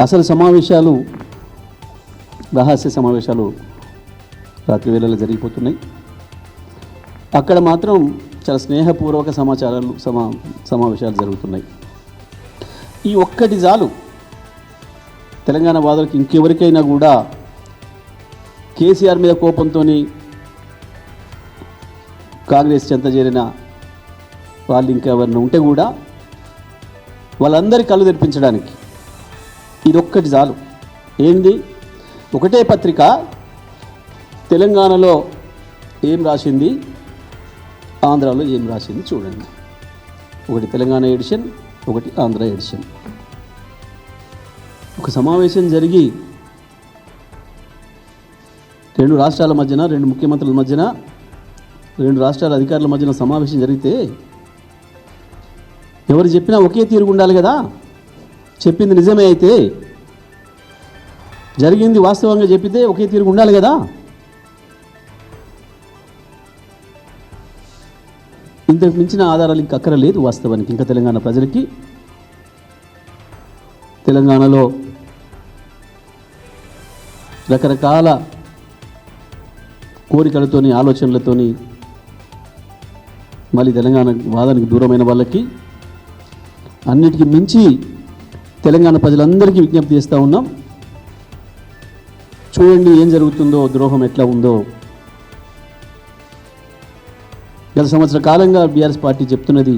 అసలు సమావేశాలు రహస్య సమావేశాలు రాత్రి వేళలో జరిగిపోతున్నాయి. అక్కడ మాత్రం చాలా స్నేహపూర్వక సమావేశాలు జరుగుతున్నాయి. ఈ ఒక్కటి చాలు తెలంగాణ వాదులకు, ఇంకెవరికైనా కూడా కేసీఆర్ మీద కోపంతో కాంగ్రెస్ చెంత చేరిన వాళ్ళు ఇంకెవరిని ఉంటే కూడా వాళ్ళందరి కళ్ళు తెరిపించడానికి ఇదొక్కటి చాలు. ఏంది? ఒకటే పత్రిక తెలంగాణలో ఏం రాసింది, ఆంధ్రాలో ఏం రాసింది చూడండి. ఒకటి తెలంగాణ ఎడిషన్, ఒకటి ఆంధ్ర ఎడిషన్. ఒక సమావేశం జరిగి రెండు రాష్ట్రాల మధ్యన, రెండు ముఖ్యమంత్రుల మధ్యన, రెండు రాష్ట్రాల అధికారుల మధ్యన సమావేశం జరిగితే ఎవరు చెప్పినా ఒకే తీరుగా ఉండాలి కదా. చెప్పింది నిజమే అయితే, జరిగింది వాస్తవంగా చెప్పితే ఒకే తీరుగా ఉండాలి కదా. ఇంతకు మించిన ఆధారాలు ఇంక అక్కర లేదు వాస్తవానికి. ఇంకా తెలంగాణ ప్రజలకి తెలంగాణలో రకరకాల కోరికలతోని, ఆలోచనలతోని మళ్ళీ తెలంగాణ వాదానికి దూరమైన వాళ్ళకి అన్నిటికీ మించి తెలంగాణ ప్రజలందరికీ విజ్ఞప్తి చేస్తూ ఉన్నాం. చూడండి ఏం జరుగుతుందో, ద్రోహం ఎట్లా ఉందో. గత సంవత్సర కాలంగా బీఆర్ఎస్ పార్టీ చెప్తున్నది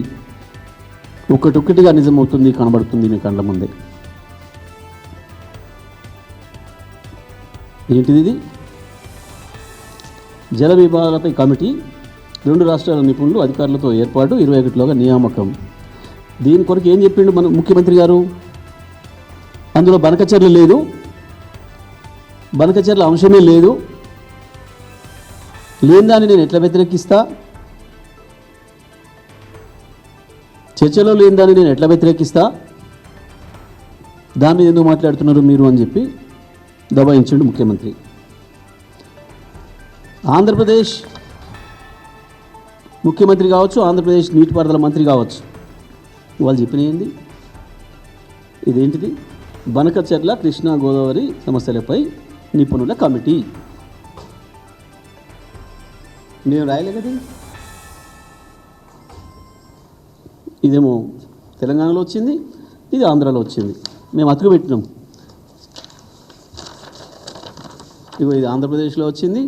ఒక్కటొక్కటిగా నిజమవుతుంది, కనబడుతుంది మీ కళ్ళ ముందే. ఏంటిది? ఇది జల విభాగాలపై కమిటీ, రెండు రాష్ట్రాల నిపుణులు అధికారులతో ఏర్పాటు, 21లోగా నియామకం. దీని కొరకు ఏం చెప్పిండు మన ముఖ్యమంత్రి గారు? అందులో బనకచర్ల లేదు, బనకచర్ల అంశమే లేదు. లేని దాన్ని నేను ఎట్లా వ్యతిరేకిస్తా, చర్చలో లేని దాన్ని నేను ఎట్లా వ్యతిరేకిస్తా, దాని మీద ఎందుకు మాట్లాడుతున్నారు మీరు అని చెప్పి దబాయించండు ముఖ్యమంత్రి. ఆంధ్రప్రదేశ్ ముఖ్యమంత్రి కావచ్చు, ఆంధ్రప్రదేశ్ నీటిపారుదల మంత్రి కావచ్చు, వాళ్ళు చెప్పినది ఇదేంటిది? బనకచర్ల కృష్ణా గోదావరి సమస్యలపై నిపుణుల కమిటీ. నేను రాయలే కదా. ఇదేమో తెలంగాణలో వచ్చింది, ఇది ఆంధ్రాలో వచ్చింది. మేము అతుకు పెట్టినాం. ఇగో ఇది ఆంధ్రప్రదేశ్లో వచ్చింది,